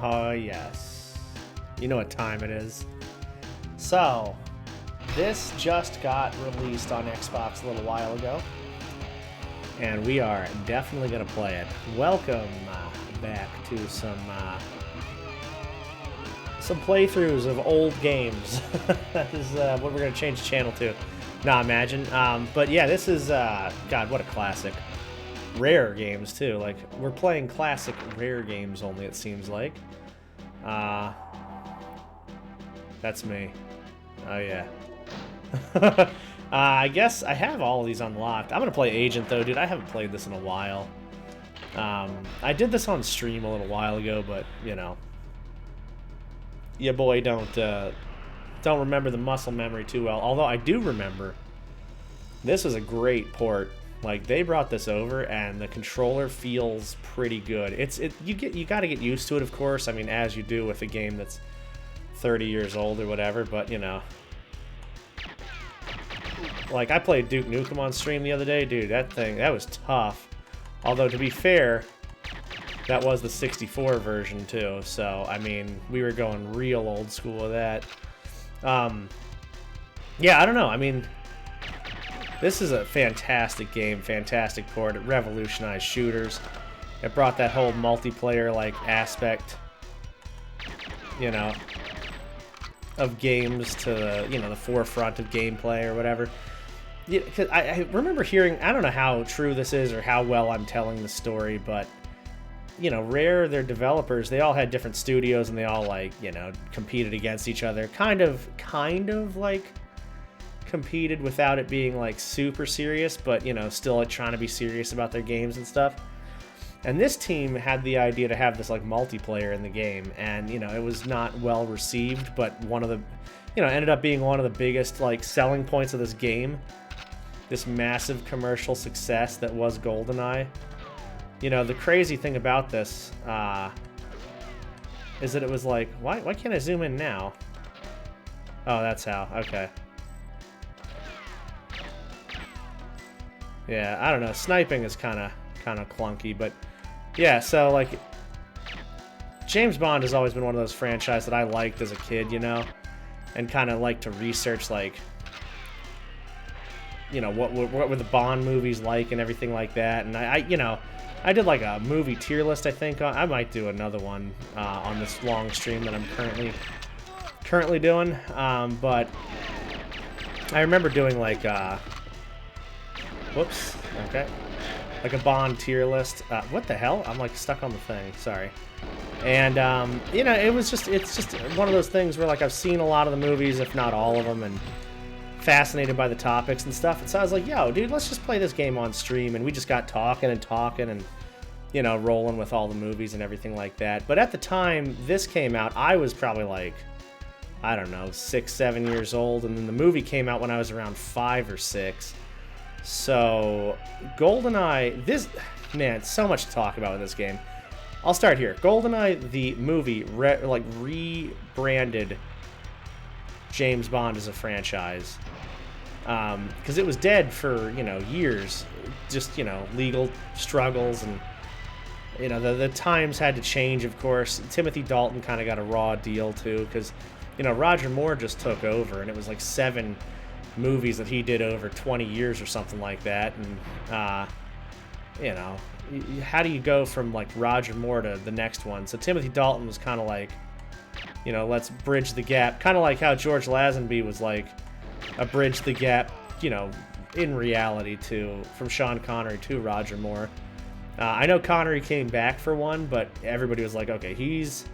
Oh, yes. You know what time it is. So, this just got released on Xbox a little while ago, and we are definitely going to play it. Welcome back to some playthroughs of old games. That is what we're going to change the channel to. Nah, imagine. But yeah, this is, God, what a classic. Rare games, too. Like, we're playing classic rare games only, it seems like. That's me. Oh, yeah. I guess I have all of these unlocked. I'm going to play Agent, though, dude. I haven't played this in a while. I did this on stream a little while ago, but, you know. Yeah, boy, don't remember the muscle memory too well. Although I do remember this was a great port. Like, they brought this over, and the controller feels pretty good. You got to get used to it, of course. I mean, as you do with a game that's 30 years old or whatever. But you know, like I played Duke Nukem on stream the other day, dude. That was tough. Although to be fair, that was the 64 version too. So I mean, we were going real old school with that. Yeah, I don't know. I mean, this is a fantastic game, fantastic port. It revolutionized shooters. It brought that whole multiplayer like aspect, you know, of games to the forefront of gameplay or whatever. Yeah, 'cause I remember hearing, I don't know how true this is or how well I'm telling the story, but you know, Rare, their developers, they all had different studios and they all like, you know, competed against each other. Kind of like competed without it being like super serious, but you know, still like trying to be serious about their games and stuff. And this team had the idea to have this like multiplayer in the game, and you know, it was not well received, but one of the, you know, ended up being one of the biggest like selling points of this game. This massive commercial success that was Goldeneye. You know, the crazy thing about this is that it was like, why can't I zoom in now? Oh, that's how. Okay. Yeah, I don't know. Sniping is kind of clunky, but yeah. So like, James Bond has always been one of those franchises that I liked as a kid, you know, and kind of like to research like, you know, what were the Bond movies like and everything like that. And I you know, I did like a movie tier list, I think. I might do another one on this long stream that I'm currently doing. But I remember doing like, whoops, okay, like a Bond tier list. What the hell? I'm like stuck on the thing. Sorry. And you know, it's just one of those things where like I've seen a lot of the movies, if not all of them, and fascinated by the topics and stuff. And so I was like, yo, dude, let's just play this game on stream. And we just got talking and, you know, rolling with all the movies and everything like that. But at the time this came out, I was probably like, I don't know, 6, 7 years old. And then the movie came out when I was around 5 or 6. So Goldeneye, this, man, so much to talk about with this game. I'll start here. Goldeneye, the movie, rebranded James Bond as a franchise, because it was dead for, you know, years, just, you know, legal struggles, and you know, the times had to change, of course. Timothy Dalton kind of got a raw deal too, because, you know, Roger Moore just took over, and it was like 7 movies that he did over 20 years or something like that. And you know, how do you go from like Roger Moore to the next one? So Timothy Dalton was kind of like, you know, let's bridge the gap. Kind of like how George Lazenby was like a bridge the gap, you know, in reality from Sean Connery to Roger Moore. I know Connery came back for one, but everybody was like, okay, he's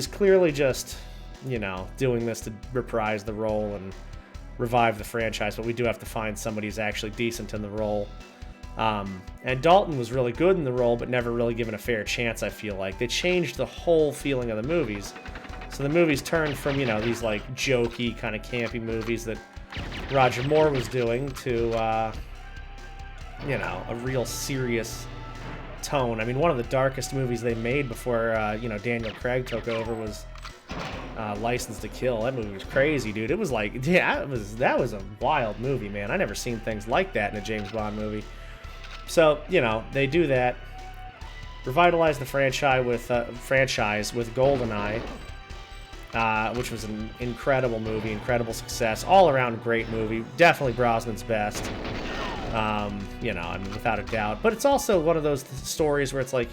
clearly just, you know, doing this to reprise the role and revive the franchise, but we do have to find somebody who's actually decent in the role. And Dalton was really good in the role, but never really given a fair chance, I feel like. They changed the whole feeling of the movies. So the movies turned from, you know, these like jokey, kind of campy movies that Roger Moore was doing to, you know, a real serious tone. I mean, one of the darkest movies they made before, you know, Daniel Craig took over was License to Kill. That movie was crazy, dude. It was like, yeah, that was a wild movie, man. I never seen things like that in a James Bond movie. So, you know, they do that. revitalized the franchise with Goldeneye, which was an incredible movie, incredible success, all around great movie. Definitely Brosnan's best, you know, I mean, without a doubt. But it's also one of those stories where it's like,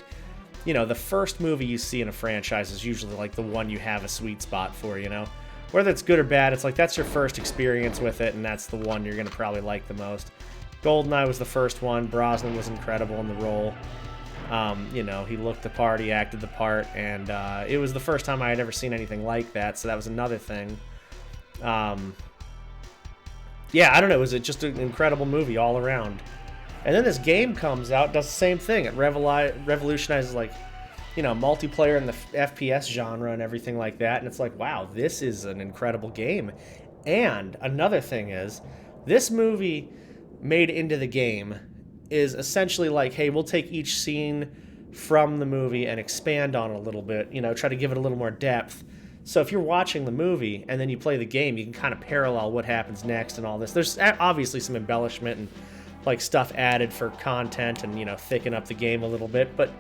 you know, the first movie you see in a franchise is usually like the one you have a sweet spot for, you know? Whether it's good or bad, it's like that's your first experience with it, and that's the one you're going to probably like the most. Goldeneye was the first one. Brosnan was incredible in the role. You know, he looked the part, he acted the part, and it was the first time I had ever seen anything like that, so that was another thing. Yeah, I don't know, it was just an incredible movie all around. And then this game comes out, does the same thing. It revolutionizes, like, you know, multiplayer in the FPS genre and everything like that. And it's like, wow, this is an incredible game. And another thing is, this movie made into the game is essentially like, hey, we'll take each scene from the movie and expand on it a little bit, you know, try to give it a little more depth. So if you're watching the movie and then you play the game, you can kind of parallel what happens next and all this. There's obviously some embellishment and like stuff added for content and, you know, thicken up the game a little bit, but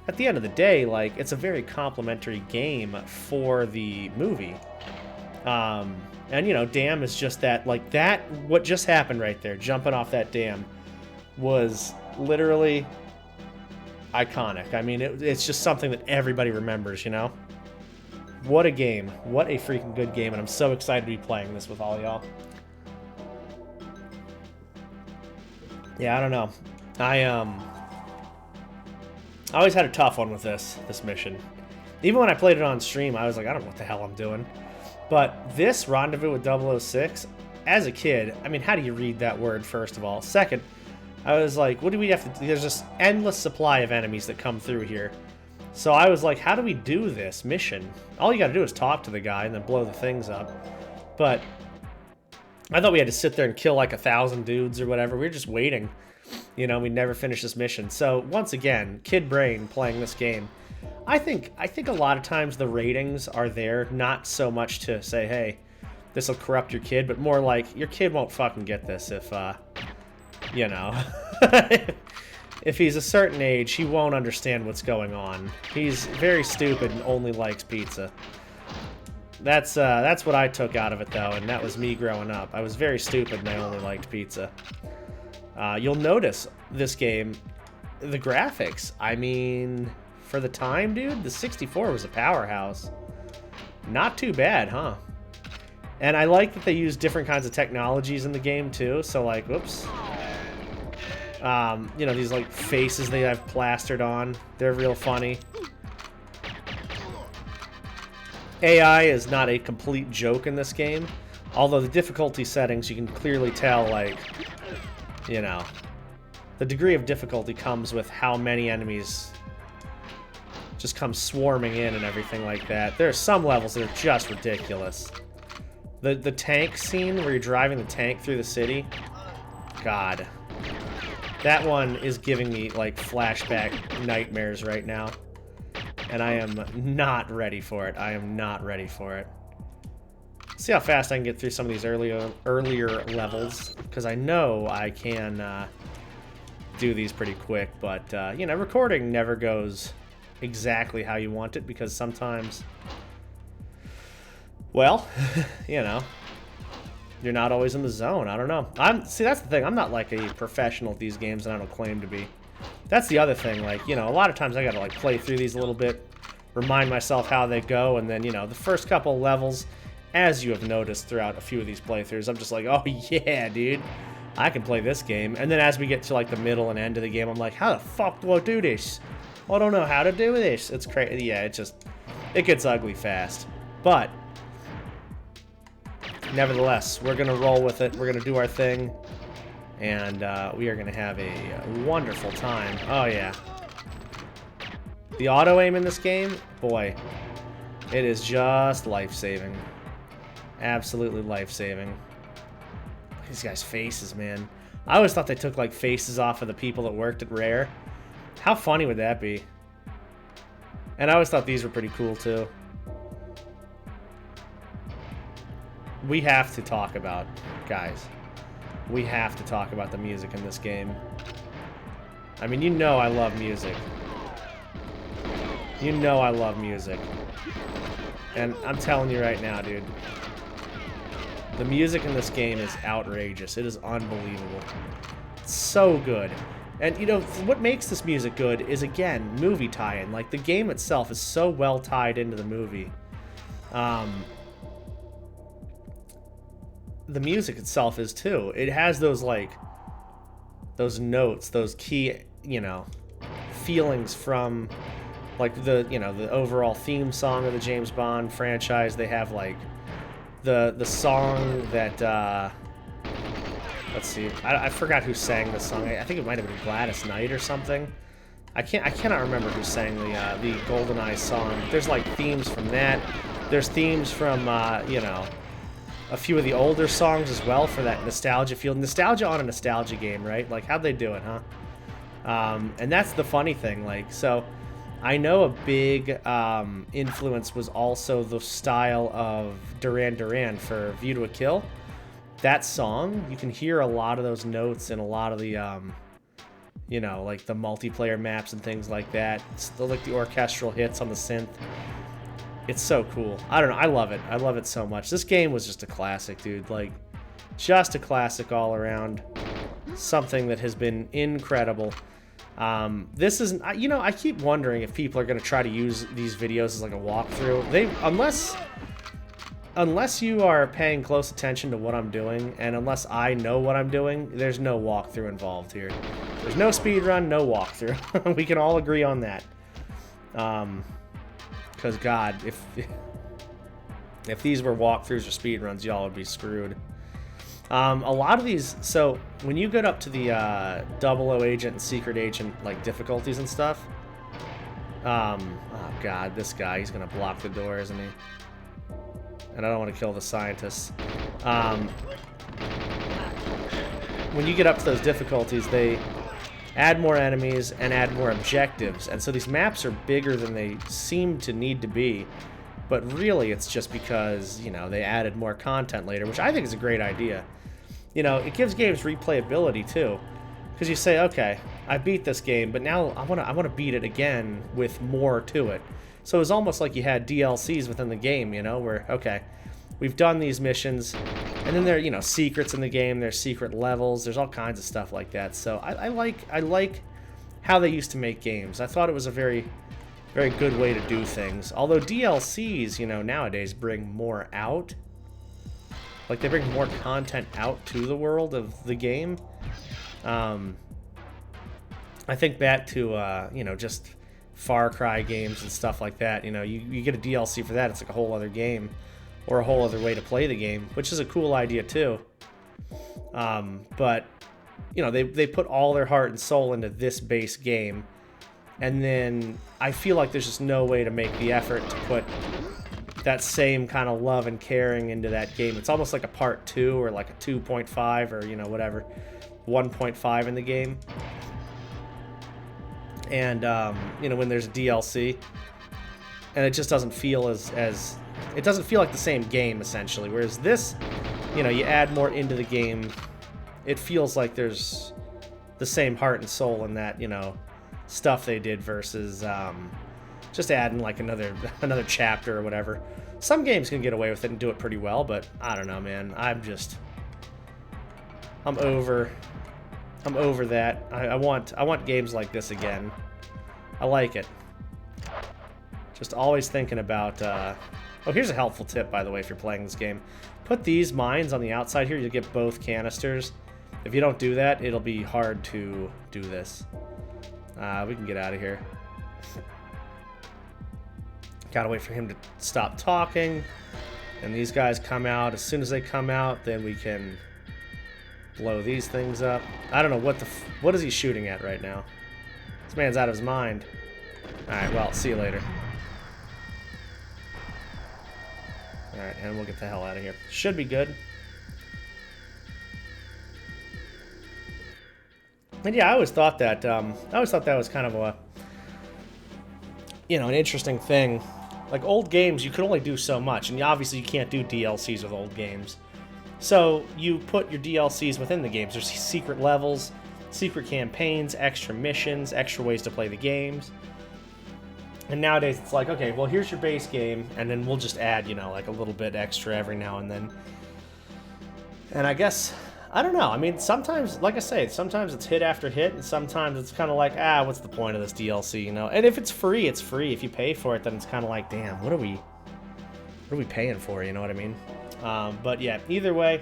at the end of the day, like, it's a very complimentary game for the movie. And, you know, dam is just that, like, that, what just happened right there, jumping off that dam, was literally iconic. I mean, it's just something that everybody remembers, you know? What a game. What a freaking good game, and I'm so excited to be playing this with all y'all. Yeah, I don't know. I always had a tough one with this mission. Even when I played it on stream, I was like, I don't know what the hell I'm doing. But this Rendezvous with 006, as a kid, I mean, how do you read that word, first of all? Second, I was like, what do we have to do? There's this endless supply of enemies that come through here. So I was like, how do we do this mission? All you gotta do is talk to the guy and then blow the things up. But I thought we had to sit there and kill like 1,000 dudes or whatever. We were just waiting. You know, we never finished this mission. So once again, kid brain playing this game. I think a lot of times the ratings are there not so much to say, hey, this will corrupt your kid, but more like your kid won't fucking get this if, you know, if he's a certain age, he won't understand what's going on. He's very stupid and only likes pizza. That's what I took out of it, though, and that was me growing up. I was very stupid and I only liked pizza. You'll notice this game, the graphics, I mean, for the time, dude, the 64 was a powerhouse. Not too bad, huh? And I like that they use different kinds of technologies in the game, too. So, like, whoops. You know, these, like, faces they have plastered on. They're real funny. AI is not a complete joke in this game. Although the difficulty settings, you can clearly tell, like, you know, the degree of difficulty comes with how many enemies just come swarming in and everything like that. There are some levels that are just ridiculous. The tank scene where you're driving the tank through the city, God. That one is giving me, like, flashback nightmares right now. And I am not ready for it. I am not ready for it. See how fast I can get through some of these earlier levels, because I know I can do these pretty quick, but, you know, recording never goes exactly how you want it, because sometimes, well, you know, you're not always in the zone. I don't know. See, that's the thing. I'm not like a professional at these games, and I don't claim to be. That's the other thing. Like, you know, a lot of times I gotta, like, play through these a little bit, remind myself how they go, and then, you know, the first couple levels, as you have noticed throughout a few of these playthroughs, I'm just like, oh yeah, dude, I can play this game. And then as we get to, like, the middle and end of the game, I'm like, how the fuck do I do this? I don't know how to do this. It's crazy. Yeah, it gets ugly fast. But nevertheless, we're gonna roll with it. We're gonna do our thing, and we are gonna have a wonderful time. Oh yeah, the auto aim in this game, boy, it is just life-saving. Absolutely life-saving. These guys' faces, man. I always thought they took, like, faces off of the people that worked at Rare. How funny would that be? And I always thought these were pretty cool, too. We have to talk about, guys, we have to talk about the music in this game. I mean, you know I love music. You know I love music. And I'm telling you right now, dude. The music in this game is outrageous. It is unbelievable. It's so good. And, you know, what makes this music good is, again, movie tie-in. Like, the game itself is so well tied into the movie. The music itself is, too. It has those, like, those notes, those key, you know, feelings from, like, the, you know, the overall theme song of the James Bond franchise. They have, like, the song that, let's see. I forgot who sang the song. I think it might have been Gladys Knight or something. I cannot remember who sang the Goldeneye song. There's like themes from that. There's themes from you know, a few of the older songs as well for that nostalgia feel. Nostalgia on a nostalgia game, right? Like, how'd they do it, huh? And that's the funny thing. Like, so I know a big influence was also the style of Duran Duran for View to a Kill. That song, you can hear a lot of those notes in a lot of the, you know, like the multiplayer maps and things like that. It's like the orchestral hits on the synth. It's so cool. I don't know. I love it. I love it so much. This game was just a classic, dude. Like, just a classic all around. Something that has been incredible. This isn't, you know, I keep wondering if people are going to try to use these videos as like a walkthrough. Unless you are paying close attention to what I'm doing, and unless I know what I'm doing, there's no walkthrough involved here. There's no speedrun, no walkthrough. We can all agree on that. Because, God, if these were walkthroughs or speedruns, y'all would be screwed. A lot of these, so when you get up to the 00 agent and secret agent, like, difficulties and stuff, oh, God, this guy, he's going to block the door, isn't he? And I don't want to kill the scientists. When you get up to those difficulties, they add more enemies and add more objectives. And so these maps are bigger than they seem to need to be. But really, it's just because, you know, they added more content later, which I think is a great idea. You know, it gives games replayability, too. Because you say, okay, I beat this game, but now I want to beat it again with more to it. So it was almost like you had DLCs within the game, you know, where, okay, we've done these missions, and then there are, you know, secrets in the game, there's secret levels, there's all kinds of stuff like that. So I like how they used to make games. I thought it was a very, very good way to do things. Although DLCs, you know, nowadays bring more out. Like, they bring more content out to the world of the game. I think back to, you know, just Far Cry games and stuff like that. You know, you get a DLC for that, it's like a whole other game or a whole other way to play the game, which is a cool idea too. But you know, they put all their heart and soul into this base game, and then I feel like there's just no way to make the effort to put that same kind of love and caring into that game. It's almost like a part 2 or like a 2.5 or, you know, whatever, 1.5 in the game. And, you know, when there's a DLC, and it just doesn't feel as it doesn't feel like the same game, essentially. Whereas this, you know, you add more into the game, it feels like there's the same heart and soul in that, you know, stuff they did versus just adding like another chapter or whatever. Some games can get away with it and do it pretty well, but I don't know, man. I'm over that. I want games like this again. I like it. Just always thinking about... Oh, here's a helpful tip, by the way, if you're playing this game. Put these mines on the outside here. You'll get both canisters. If you don't do that, it'll be hard to do this. We can get out of here. Gotta wait for him to stop talking. And these guys come out. As soon as they come out, then we can blow these things up. I don't know what is he shooting at right now. This man's out of his mind. Alright, well, see you later. Alright, and we'll get the hell out of here. Should be good. And yeah, I always thought that was kind of a, you know, an interesting thing. Like, old games, you could only do so much, and obviously you can't do DLCs with old games. So you put your DLCs within the games. There's secret levels, secret campaigns, extra missions, extra ways to play the games. And nowadays it's like, okay, well, here's your base game, and then we'll just add, like a little bit extra every now and then. And I guess, I don't know. I mean, sometimes, like I say, sometimes it's hit after hit, and sometimes it's kind of like, what's the point of this DLC, And if it's free, it's free. If you pay for it, then it's kind of like, damn, what are we paying for? You know what I mean? But yeah, either way,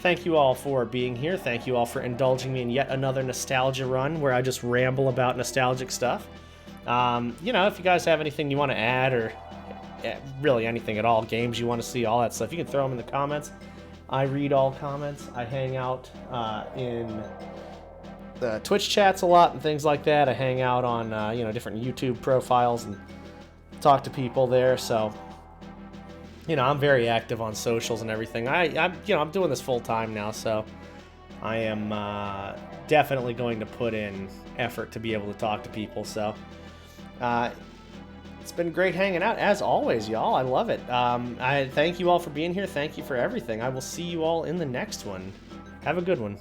thank you all for being here. Thank you all for indulging me in yet another nostalgia run where I just ramble about nostalgic stuff. If you guys have anything you want to add, or really anything at all, games you want to see, all that stuff, you can throw them in the comments. I read all comments. I hang out in the Twitch chats a lot and things like that. I hang out on different YouTube profiles and talk to people there. So I'm very active on socials and everything. I'm doing this full time now, so I am definitely going to put in effort to be able to talk to people. So it's been great hanging out, as always, y'all. I love it. I thank you all for being here. Thank you for everything. I will see you all in the next one. Have a good one.